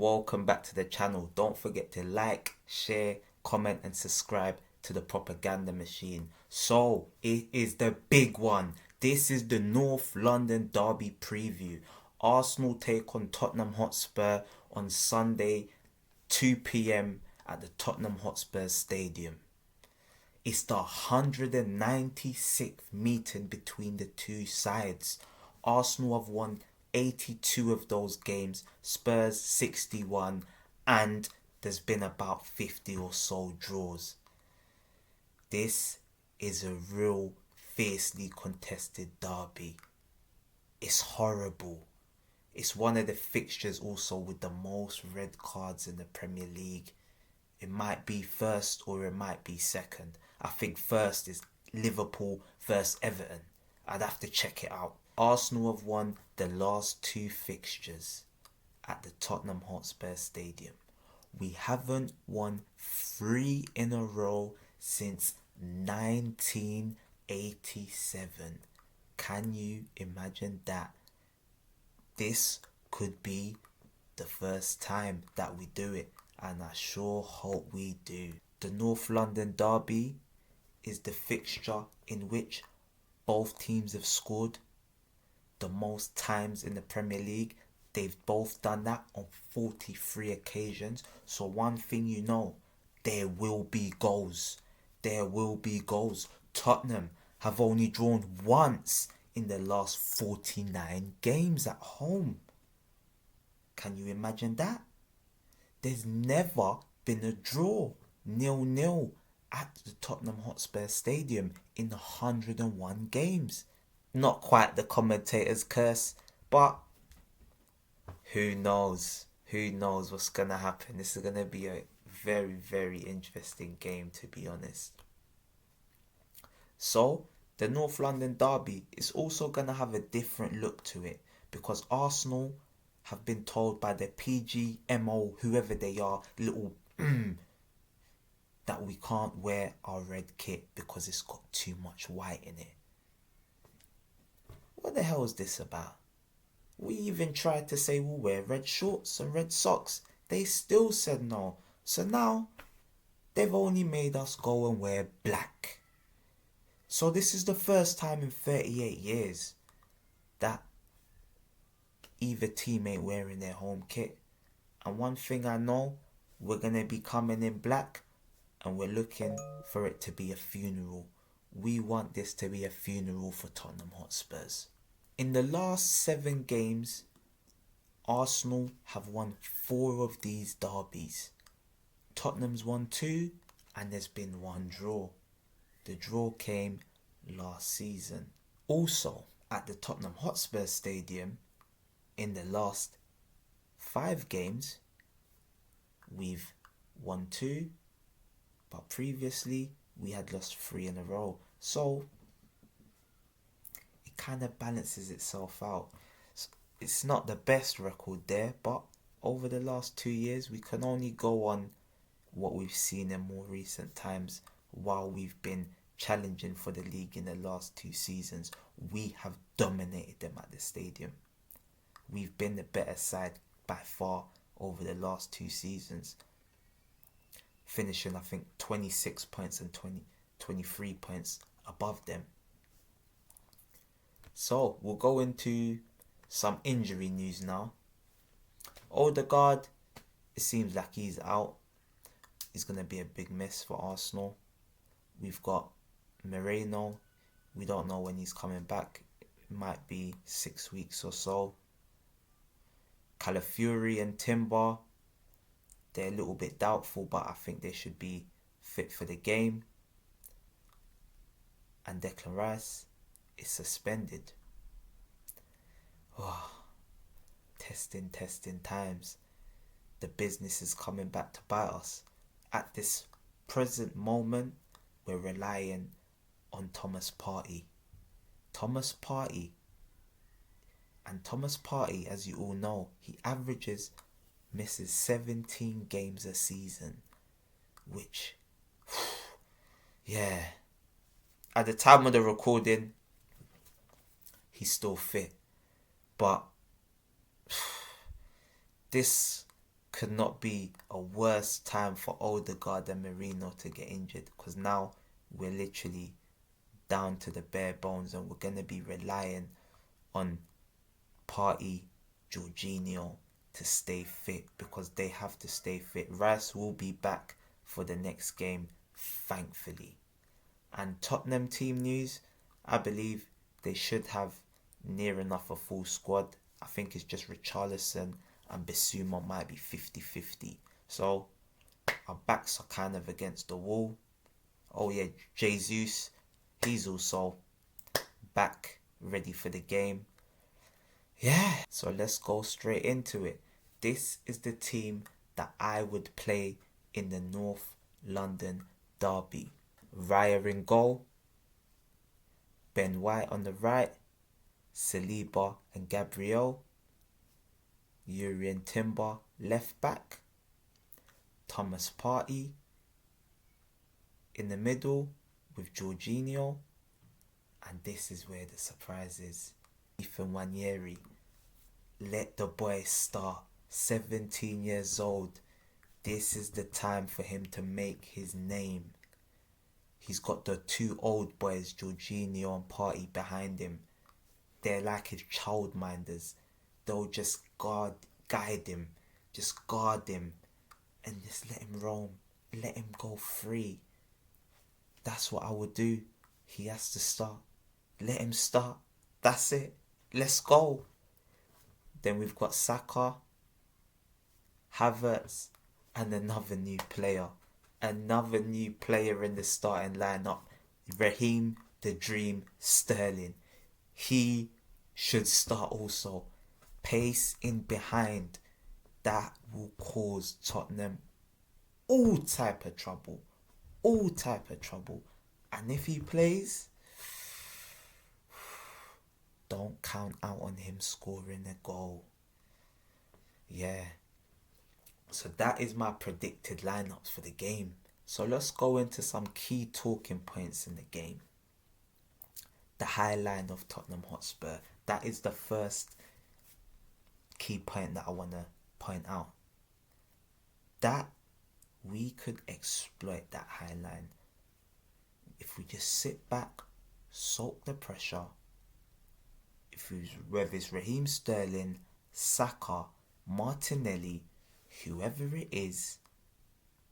welcome back to the channel. Don't forget to like, share, comment and subscribe to the propaganda machine. So it is the big one. This is the North London Derby preview. Arsenal take on Tottenham Hotspur on Sunday 2 p.m. at the Tottenham Hotspur Stadium. It's the 196th meeting between the two sides. Arsenal have won 82 of those games, Spurs 61, and there's been about 50 or so draws. This is a real fiercely contested derby. It's horrible. It's one of the fixtures also with the most red cards in the Premier League. It might be first or it might be second. I think first is Liverpool versus Everton. I'd have to check it out. Arsenal have won the last two fixtures at the Tottenham Hotspur Stadium. We haven't won 3 in a row since 1987. Can you imagine that? This could be the first time that we do it, and I sure hope we do. The North London Derby is the fixture in which both teams have scored the most times in the Premier League. They've both done that on 43 occasions. So one thing you know, there will be goals. There will be goals. Tottenham have only drawn once in the last 49 games at home. Can you imagine that? There's never been a draw 0-0 at the Tottenham Hotspur Stadium in 101 games. Not quite the commentator's curse, but who knows? Who knows what's going to happen? This is going to be a very, very interesting game, to be honest. So, the North London Derby is also going to have a different look to it, because Arsenal have been told by the PGMO, whoever they are, little that we can't wear our red kit because it's got too much white in it. What the hell is this about? We even tried to say we'll wear red shorts and red socks. They still said no. So now they've only made us go and wear black. So this is the first time in 38 years that either team ain't wearing their home kit. And one thing I know, we're going to be coming in black and we're looking for it to be a funeral. We want this to be a funeral for Tottenham Hotspurs. In the last 7 games, Arsenal have won 4 of these derbies. Tottenham's won 2 and there's been 1 draw. The draw came last season. Also, at the Tottenham Hotspur Stadium, in the last 5 games, we've won 2, but previously we had lost 3 in a row. So it kind of balances itself out. It's not the best record there, but over the last 2 years we can only go on what we've seen in more recent times. While we've been challenging for the league in the last 2 seasons, we have dominated them at the stadium. We've been the better side by far over the last 2 seasons, finishing I think 26 points and 23 points above them. So we'll go into some injury news now. Odegaard, it seems like he's out. He's going to be a big miss for Arsenal. We've got Moreno. We don't know when he's coming back. It might be 6 weeks or so. Calafiori and Timber, they're a little bit doubtful, but I think they should be fit for the game. And Declan Rice is suspended. Oh, testing times. The business is coming back to bite us. At this present moment, we're relying on Thomas Partey. And Thomas Partey, as you all know, he misses 17 games a season. Which, yeah. At the time of the recording, he's still fit. But this could not be a worse time for Odegaard and Merino to get injured, because now we're literally down to the bare bones and we're going to be relying on Partey, Jorginho to stay fit, because they have to stay fit. Rice will be back for the next game, thankfully. And Tottenham team news, I believe they should have near enough a full squad. I think it's just Richarlison and Bissouma might be 50-50. So our backs are kind of against the wall. Oh yeah, Jesus, he's also back, ready for the game. Yeah, so let's go straight into it. This is the team that I would play in the North London derby. Raya in goal, Ben White on the right, Saliba and Gabriel, Urian Timber left back, Thomas Partey in the middle with Jorginho, and this is where the surprise is. Ethan Wanyeri, let the boy start. 17 years old. This is the time for him to make his name. He's got the two old boys, Jorginho and Partey, behind him. They're like his childminders. They'll just guide him. Just guard him. And just let him roam. Let him go free. That's what I would do. He has to start. Let him start. That's it. Let's go. Then we've got Saka, Havertz, and another new player. Another new player in the starting lineup. Raheem the Dream Sterling. He should start also. Pace in behind. That will cause Tottenham all type of trouble. All type of trouble. And if he plays, don't count out on him scoring a goal. Yeah. So that is my predicted lineups for the game. So let's go into some key talking points in the game. The high line of Tottenham Hotspur. That is the first key point that I want to point out. That we could exploit that high line if we just sit back, soak the pressure. Whether it's Raheem Sterling, Saka, Martinelli, whoever it is,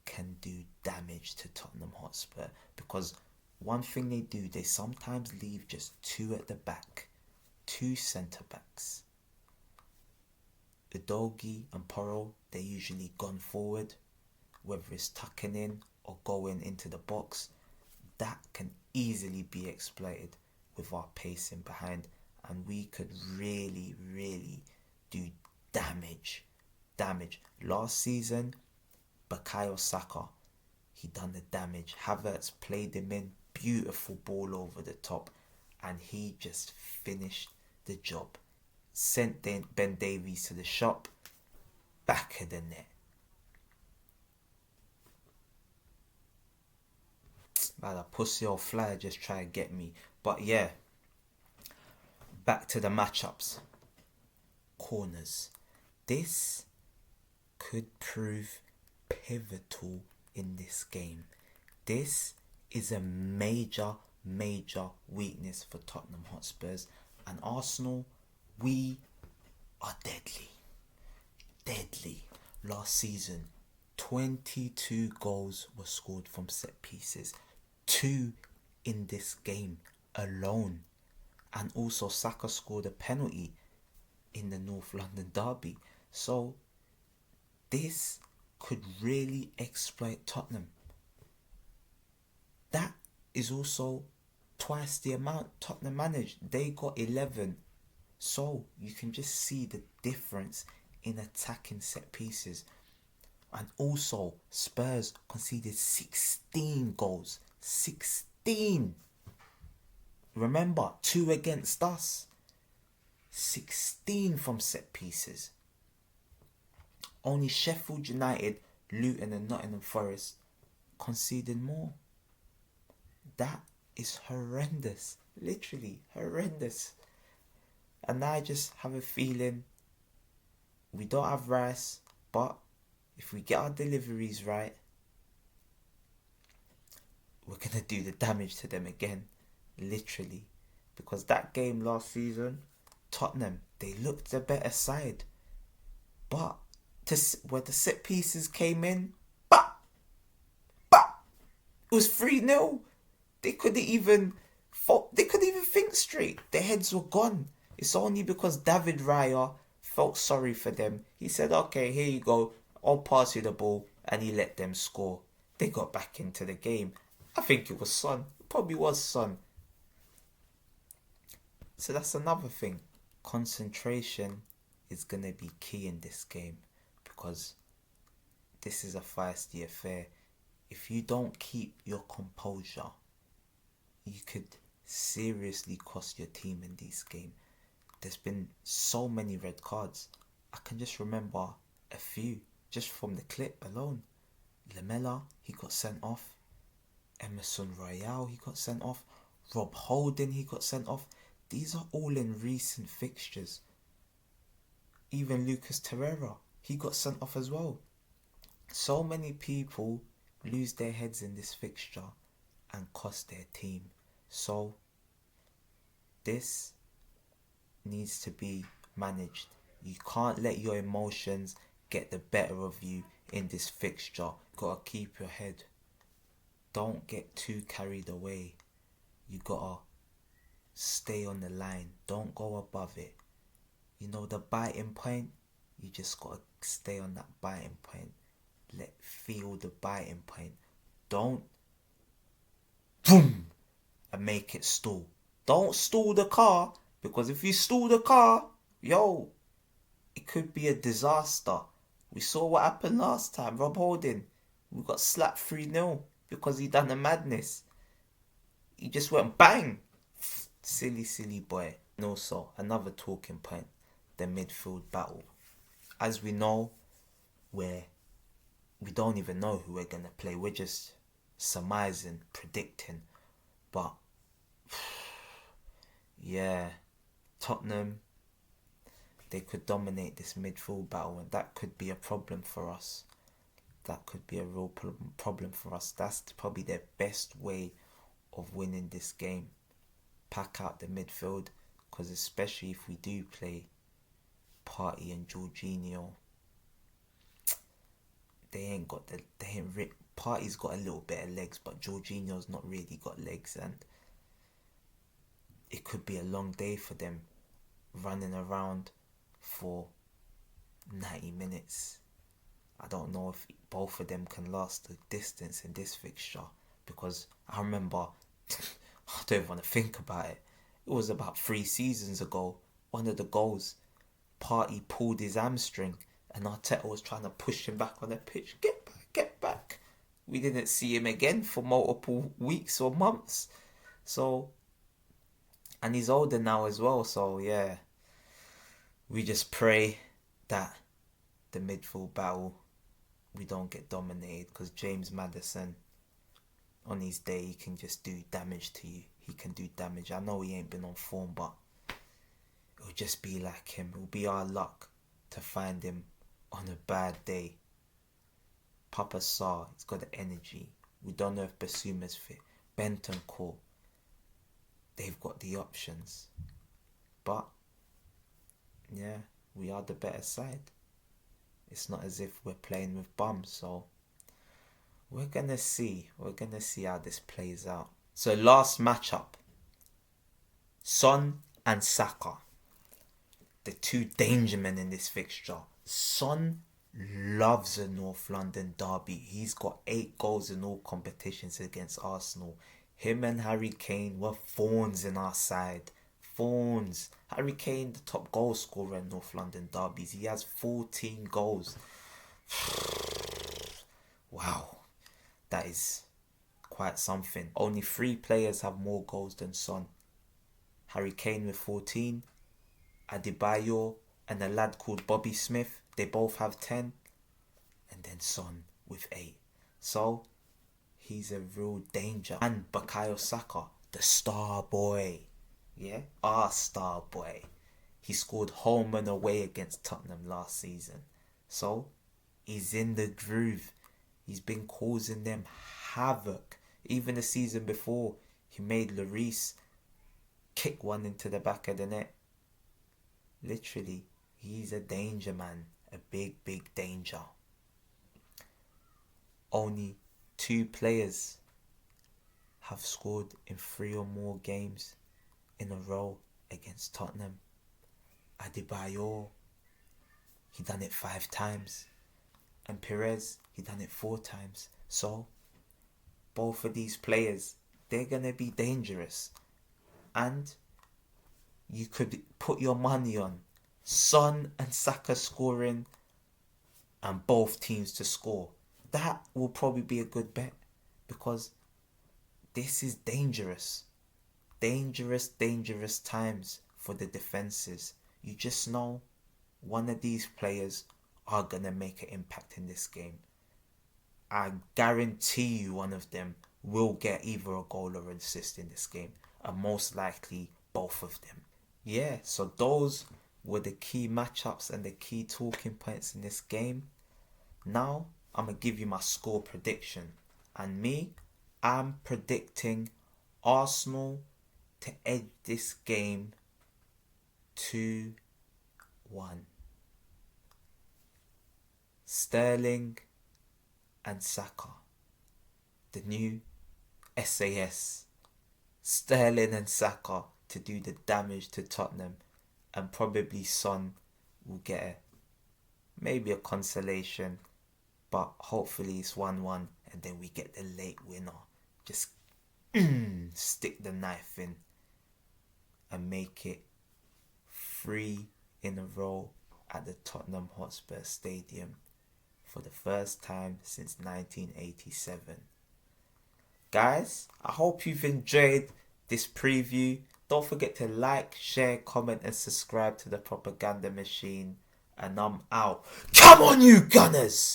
can do damage to Tottenham Hotspur. Because one thing they do, they sometimes leave just two at the back, two centre backs. Udogie and Porro, they're usually gone forward, whether it's tucking in or going into the box. That can easily be exploited with our pacing behind, and we could really, really do damage. Last season, Bukayo Saka, he done the damage. Havertz played him in, beautiful ball over the top, and he just finished the job. Sent Ben Davies to the shop, back of the net. Man, a pussy old flyer just try to get me. But yeah, back to the matchups. Corners. This could prove pivotal in this game. This is a major weakness for Tottenham Hotspurs. And Arsenal, we are deadly. Last season, 22 goals were scored from set pieces. 2 in this game alone. And also Saka scored a penalty in the North London derby. So this could really exploit Tottenham. That is also twice the amount Tottenham managed. They got 11. So you can just see the difference in attacking set pieces. And also Spurs conceded 16 goals. 16. Remember, 2 against us. 16 from set pieces. Only Sheffield United, Luton and Nottingham Forest conceded more. That is horrendous. Literally horrendous. And I just have a feeling we don't have Rice, but if we get our deliveries right, we're going to do the damage to them again, literally. Because that game last season, Tottenham, they looked the better side. But where the set pieces came in, it was 3-0. They couldn't even think straight. Their heads were gone. It's only because David Raya felt sorry for them. He said, okay, here you go. I'll pass you the ball. And he let them score. They got back into the game. I think it was Son. It probably was Son. So that's another thing. Concentration is going to be key in this game. Because this is a feisty affair. If you don't keep your composure, you could seriously cost your team in this game. There's been so many red cards. I can just remember a few just from the clip alone. Lamela, he got sent off. Emerson Royale, he got sent off. Rob Holding, he got sent off. These are all in recent fixtures. Even Lucas Torreira, he got sent off as well. So many people lose their heads in this fixture and cost their team. So this needs to be managed. You can't let your emotions get the better of you in this fixture. Gotta keep your head. Don't get too carried away. You gotta stay on the line. Don't go above it. You know the biting point? You just gotta stay on that biting point. Feel the biting point. Don't boom and make it stall. Don't stall the car, because if you stall the car, it could be a disaster. We saw what happened last time. Rob Holding, we got slapped 3-0 because he done a madness. He just went bang. Silly boy. And also, another talking point, the midfield battle. As we know, we don't even know who we're going to play. We're just surmising, predicting. But, yeah, Tottenham, they could dominate this midfield battle, and that could be a problem for us. That could be a real problem for us. That's probably their best way of winning this game. Pack out the midfield, because especially if we do play Partey and Jorginho, Partey's got a little bit of legs, but Jorginho's not really got legs, and it could be a long day for them running around for 90 minutes. I don't know if both of them can last the distance in this fixture, because I remember, I don't even want to think about it. It was about 3 seasons ago, one of the goals, Partey pulled his hamstring and Arteta was trying to push him back on the pitch. Get back. We didn't see him again for multiple weeks or months. So, and he's older now as well. So, yeah, we just pray that the midfield battle, we don't get dominated, because James Maddison, on his day, he can just do damage to you. He can do damage. I know he ain't been on form, but it'll just be like him. It'll be our luck to find him on a bad day. Papa Sarr, he's got the energy. We don't know if Basuma's fit. Bentancur, they've got the options. But, yeah, we are the better side. It's not as if we're playing with bums, so we're going to see. We're going to see how this plays out. So last matchup, Son and Saka, the two danger men in this fixture. Son loves a North London derby. He's got 8 goals in all competitions against Arsenal. Him and Harry Kane were thorns in our side. Thorns. Harry Kane, the top goal scorer in North London derbies. He has 14 goals. Wow. That is quite something. Only 3 players have more goals than Son. Harry Kane with 14. Adebayor and a lad called Bobby Smith, they both have 10. And then Son with 8. So, he's a real danger. And Bukayo Saka, the star boy. Yeah, our star boy. He scored home and away against Tottenham last season. So, He's in the groove. He's been causing them havoc. Even the season before, he made Lloris kick one into the back of the net. Literally, he's a danger man. A big, big danger. Only 2 players have scored in 3 or more games in a row against Tottenham. Adebayor, he done it 5 times. And Perez, he done it 4 times. So, both of these players, they're going to be dangerous. And you could put your money on Son and Saka scoring and both teams to score. That will probably be a good bet, because this is dangerous. Dangerous times for the defenses. You just know one of these players are going to make an impact in this game. I guarantee you one of them will get either a goal or an assist in this game, and most likely both of them. Yeah, so those were the key matchups and the key talking points in this game. Now, I'm going to give you my score prediction. And me, I'm predicting Arsenal to edge this game 2-1. Sterling and Saka, the new SAS. Sterling and Saka to do the damage to Tottenham, and probably Son will get maybe a consolation, but hopefully it's 1-1 and then we get the late winner. Just stick the knife in and make it 3 in a row at the Tottenham Hotspurs Stadium for the first time since 1987. Guys, I hope you've enjoyed this preview. Don't forget to like, share, comment and subscribe to the Propaganda Machine. And I'm out. Come on, you Gunners!